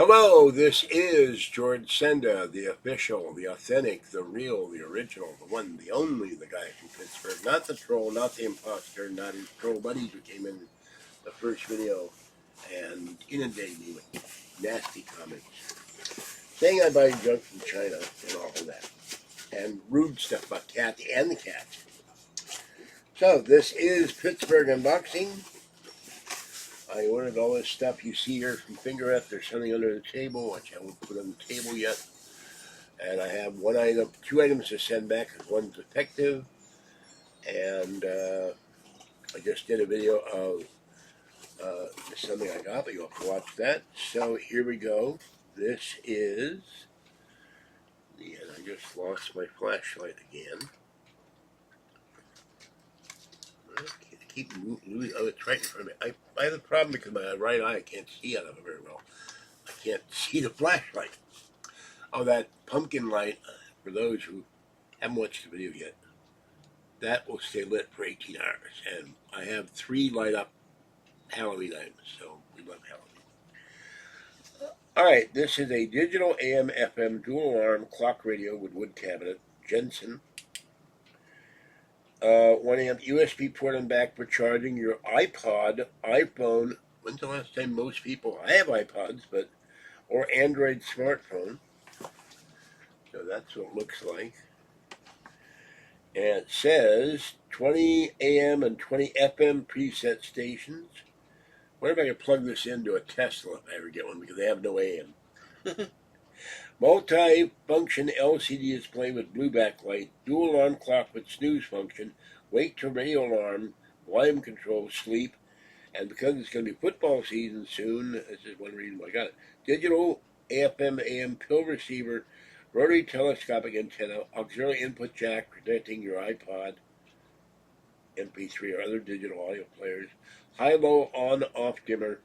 Hello, this is George Senda, the official, the authentic, the real, the original, the one, the only, the guy from Pittsburgh. Not the troll, not the imposter, not his troll buddies who came in the first video and inundated me with nasty comments, saying I buy junk from China and all of that, and rude stuff about Kathy and the cats. So, this is Pittsburgh Unboxing. I ordered all this stuff you see here from FINGERHUT. There's something under the table, which I won't put on the table yet. And I have two items to send back. One's defective, and I just did a video of something I got, but you'll have to watch that. So here we go. This is and I just lost my flashlight again. Keep moving. Oh, it's right in front of me. I have a problem because my right eye, I can't see out of it very well. I can't see the flashlight. Oh, that pumpkin light, for those who haven't watched the video yet, that will stay lit for 18 hours. And I have 3 light up Halloween items, so we love Halloween. Alright, this is a digital AM FM dual alarm clock radio with wood cabinet, Jensen. 1 amp USB port and back for charging your iPod, iPhone. When's the last time most people, I have iPods, or Android smartphone. So that's what it looks like. And it says 20 AM and 20 FM preset stations. Wonder if I could plug this into a Tesla if I ever get one, because they have no AM. Multi-function LCD display with blue backlight, dual alarm clock with snooze function, wake to radio alarm, volume control, sleep, and because it's going to be football season soon, this is one reason why I got it. Digital AFM AM pill receiver, rotary telescopic antenna, auxiliary input jack protecting your iPod, MP3 or other digital audio players, high-low on-off dimmer,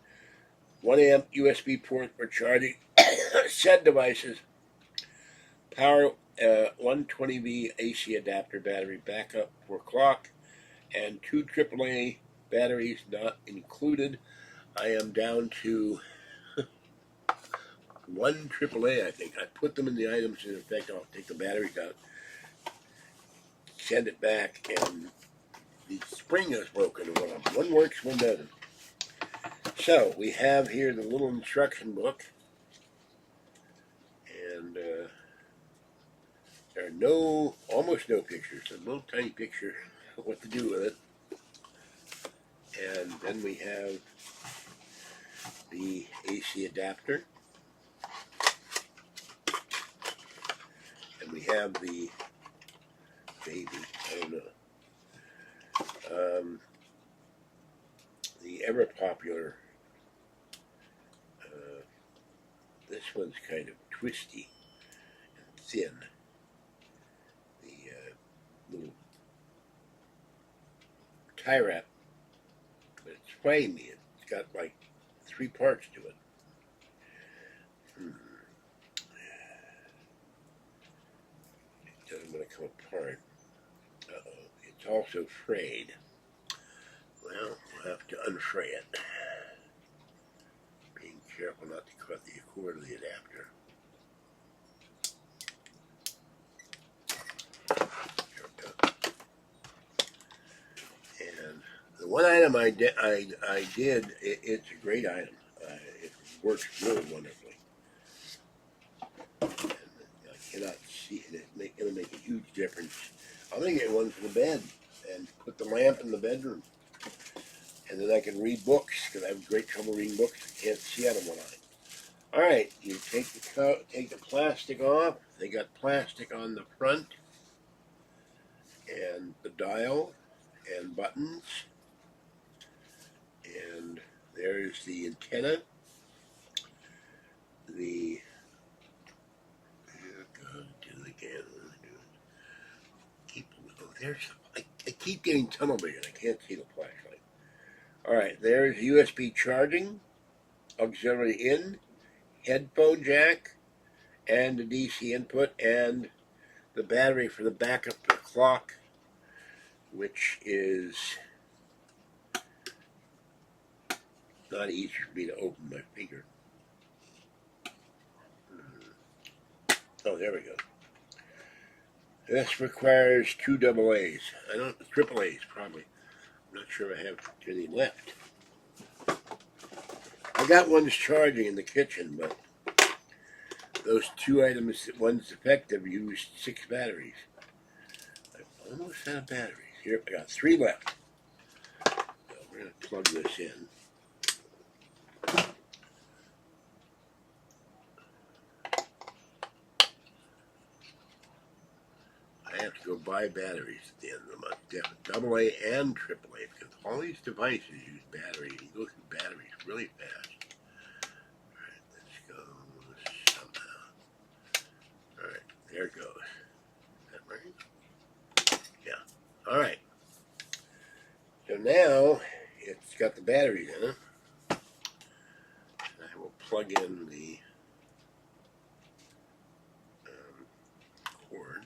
1 amp USB port for charging said devices, power 120V AC adapter battery backup for clock, and 2 AAA batteries not included. I am down to 1 AAA, I think. I put them in the items, and in fact, I'll take the batteries out, send it back, and the spring is broken. One works, one doesn't. So, we have here the little instruction book, and there are almost no pictures, a little tiny picture of what to do with it. And then we have the AC adapter, and we have the baby, I don't know, the ever popular, this one's kind of twisty and thin, the little tie wrap, but it's fine. It's got like 3 parts to it. It doesn't want to come apart. Uh-oh, it's also frayed. Well, we'll have to unfray it. Being careful not to cut the cord of the adapter. There we go. And the one item I did, it's a great item. It works really wonderfully. And I cannot see it. It'll make a huge difference. I'm going to get one for the bed and put the lamp in the bedroom. And then I can read books, because I have great trouble reading books. I can't see out of one eye. Alright, you take the plastic off. They got plastic on the front, and the dial, and buttons. And there's the antenna. The I keep getting tunnel vision. I can't see the flashlight. Alright, there's USB charging, auxiliary in, headphone jack, and the DC input, and the battery for the backup for the clock, which is not easy for me to open my finger. Oh, there we go. This requires 2 double A's. I don't, triple A's probably. I'm not sure I have any left. I got ones charging in the kitchen, but those 2 items, one's defective, used 6 batteries. I almost out of batteries. Here, I got 3 left. So we're going to plug this in. I have to go buy batteries at the end of the month. Double A and triple A, because all these devices use batteries. You go through batteries really fast. Alright, let's go somehow. Alright, there it goes. Is that right? Yeah. Alright. So now it's got the batteries in it. I will plug in the cord.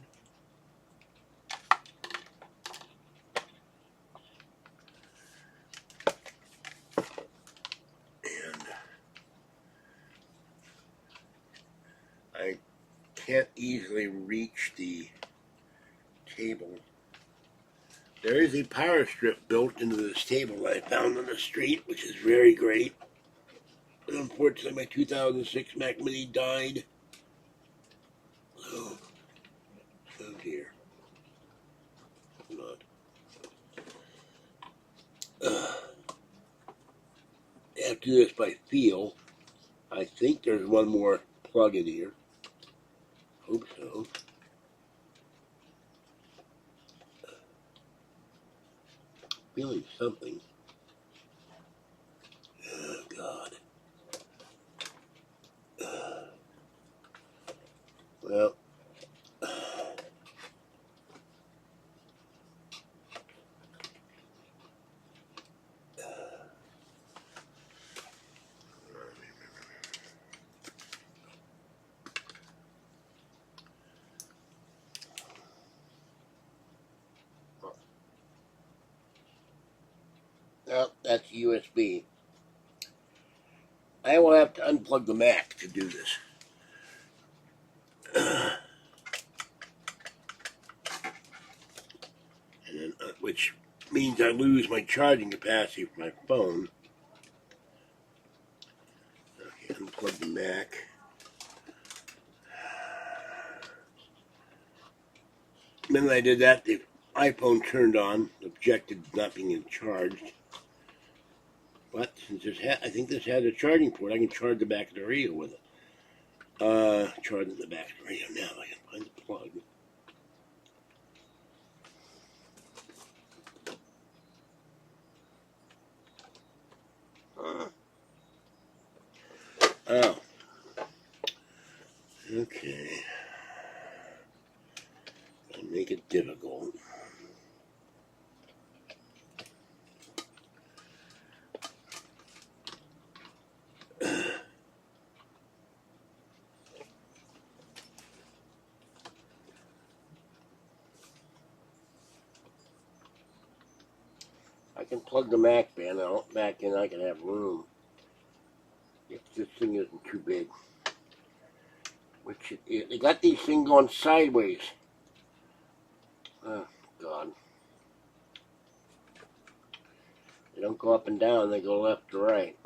And I can't easily reach the table. There is a power strip built into this table that I found on the street, which is very great. Unfortunately, my 2006 Mac Mini died. Oh dear. Not. I have to do this by feel. I think there's one more plug in here. Hope so. Feeling something. Oh God. Well. Well, that's USB. I will have to unplug the Mac to do this. And then, which means I lose my charging capacity for my phone. Okay, unplug the Mac. The minute I did that, the iPhone turned on, objected not being charged. But since I think this has a charging port, I can charge the back of the radio with it. Charging the back of the radio now. I can find the plug. Oh. Okay. I'll make it difficult. I can plug the Mac back in. I can have room. If this thing isn't too big. Which they got these things going sideways. Oh God. They don't go up and down, they go left to right.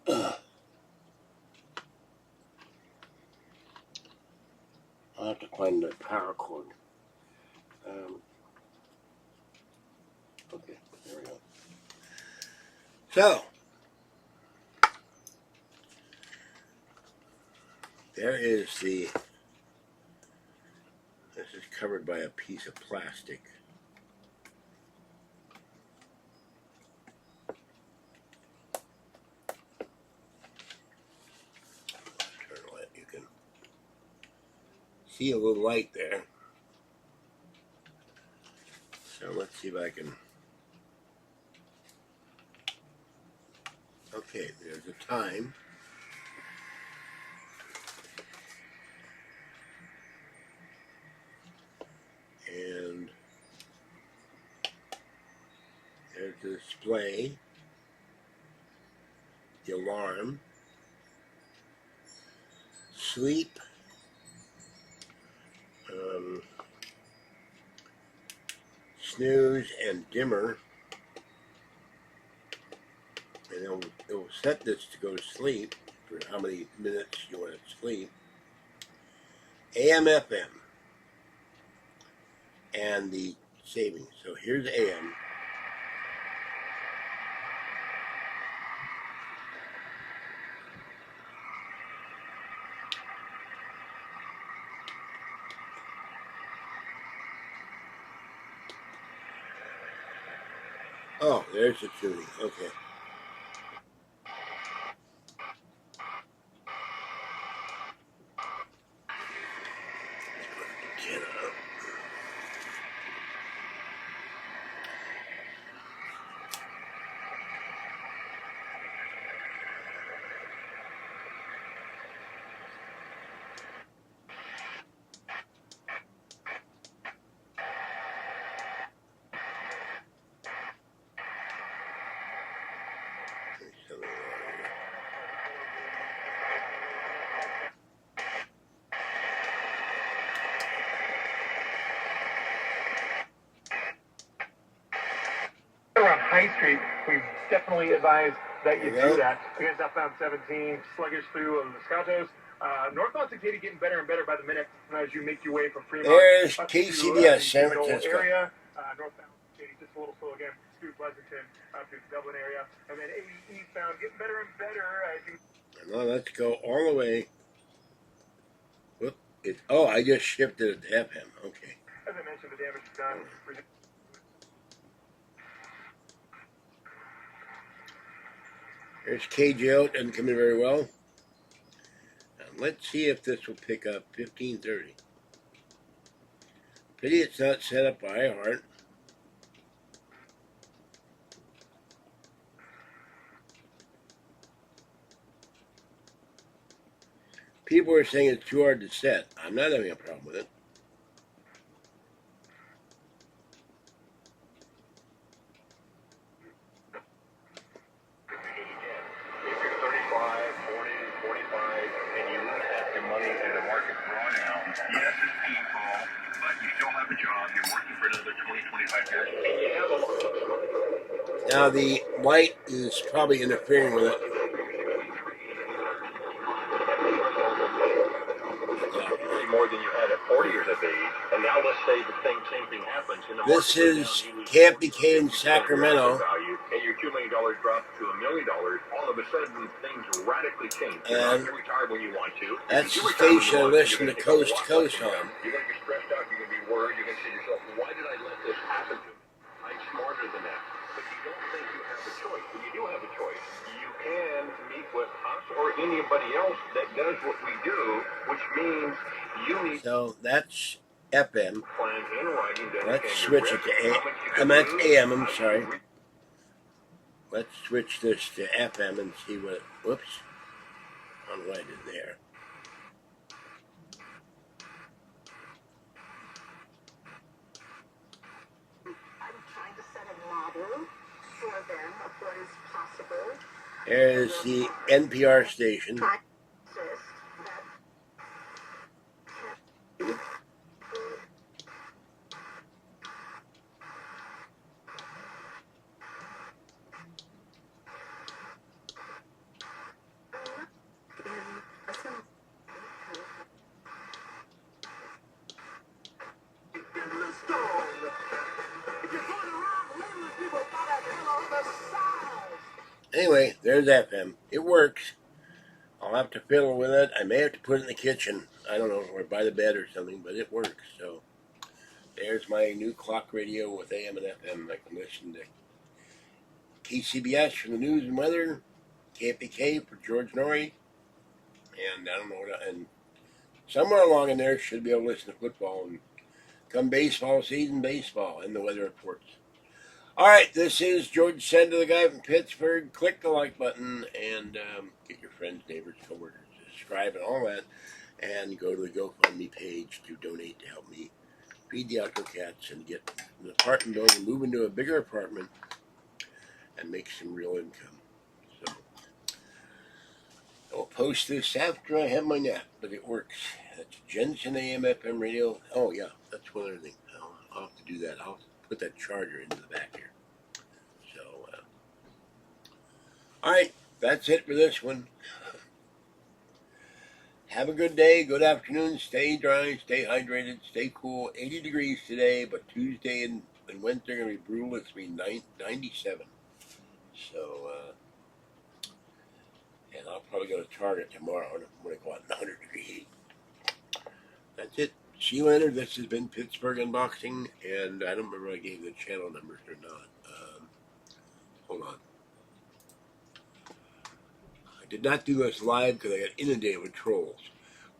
I'll have to find the power cord. Okay, there we go. So, there is the, this is covered by a piece of plastic. Turn a light, you can see a little light there. So let's see if I can, okay, there's a time. And there's the display, the alarm, sleep. Snooze and dimmer. And it'll set this to go to sleep for how many minutes you want to sleep. AM, FM, and the savings. So here's AM. Oh, there's the tuning. Okay. Around High Street, we definitely advise that you do that. Against southbound 17, sluggish through the Moscatos. Northbound 680 getting better and better by the minute as you make your way from Fremont. There's KCBS, San Francisco. Area. Northbound 680 just a little slow again through Pleasanton, through the Dublin area. And then 80 eastbound getting better and better as you... Now let's go all the way. Whoop, I just shifted it to FM. Okay. As I mentioned, the damage is done. There's KJ doesn't come in very well. And let's see if this will pick up 1530. Pity it's not set up by iHeart. People are saying it's too hard to set. I'm not having a problem with it. Yes, it's painful, but you still have a job. You're working for another 20, 25 years. And you have a... Now the light is probably interfering with it. More than you had at 40 years of age, and now let's say the same thing happens. In the this is Camp BK in Sacramento. And your $2 million drops to $1 million. All of a sudden, things radically change. You're not going to retire when you want to. That's the station I listen to Coast to Coast on. You're going to be stressed out. You're going to be worried. You're going to say to yourself, why did I let this happen to me? I'm smarter than that. But you don't think you have a choice. But you do have a choice. You can meet with us or anybody else that does what we do, which means you need... So that's FM. Plan in writing. Let's switch it to AM. That's AM, I'm sorry. Let's switch this to FM and see what... Whoops. I don't know what I did there. I'm trying to set a model for them of what is possible. There's the NPR station. Anyway, there's FM. It works. I'll have to fiddle with it. I may have to put it in the kitchen. I don't know, or by the bed or something, but it works. So there's my new clock radio with AM and FM. I can listen to KCBS for the news and weather, KPK for George Norrie, and I don't know what, and somewhere along in there should be able to listen to football and come baseball season, baseball, and the weather reports. All right, this is George Senda, the guy from Pittsburgh. Click the like button and get your friends, neighbors, coworkers to subscribe and all that. And go to the GoFundMe page to donate to help me feed the outdoor cats and get an apartment building, move into a bigger apartment, and make some real income. So, post this after I have my nap, but it works. That's Jensen AM FM radio. Oh yeah, that's one other thing. I'll have to do that. I'll put that charger into the back here. So, all right, that's it for this one. Have a good day, good afternoon. Stay dry, stay hydrated, stay cool. 80 degrees today, but Tuesday and Wednesday are going to be brutal. It's going to be 97. So, and I'll probably go to Target tomorrow when I go out in 100 degree heat. That's it. See you later. This has been Pittsburgh Unboxing, and I don't remember if I gave the channel numbers or not. Hold on. I did not do this live because I got inundated with trolls.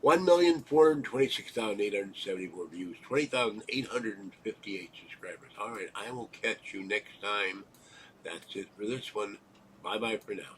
1,426,874 views, 20,858 subscribers. All right, I will catch you next time. That's it for this one. Bye-bye for now.